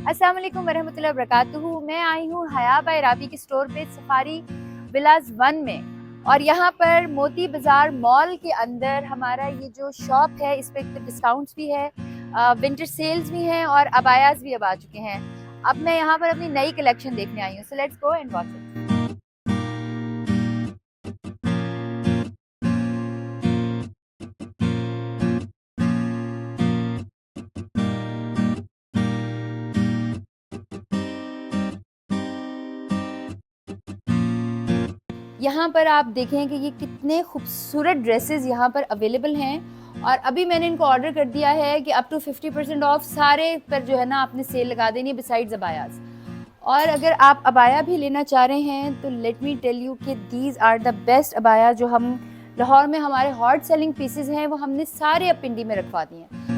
अस्सलाम वालेकुम वरहमतुल्लाहि वबरकातुहू। मैं आई हूँ हया बाय राबी के स्टोर पे सफारी विलाज 1 में, और यहाँ पर मोती बाजार मॉल के अंदर हमारा ये जो शॉप है इस पे डिस्काउंट्स भी है, विंटर सेल्स भी हैं और अबायास भी अब आ चुके हैं। अब मैं यहाँ पर अपनी नई कलेक्शन देखने आई हूँ, so let's go and watch it. यहाँ पर आप देखें कि ये कितने खूबसूरत ड्रेसेस यहाँ पर अवेलेबल हैं, और अभी मैंने इनको ऑर्डर कर दिया है कि अप टू 50% ऑफ सारे पर जो है ना आपने सेल लगा देनी है बिसाइड्स अबायास। और अगर आप अबाया भी लेना चाह रहे हैं तो लेट मी टेल यू कि दीज आर द बेस्ट अबाया। जो हम लाहौर में हमारे हॉट सेलिंग पीसेज हैं वो हमने सारे अब पिंडी में रखवा दिए हैं।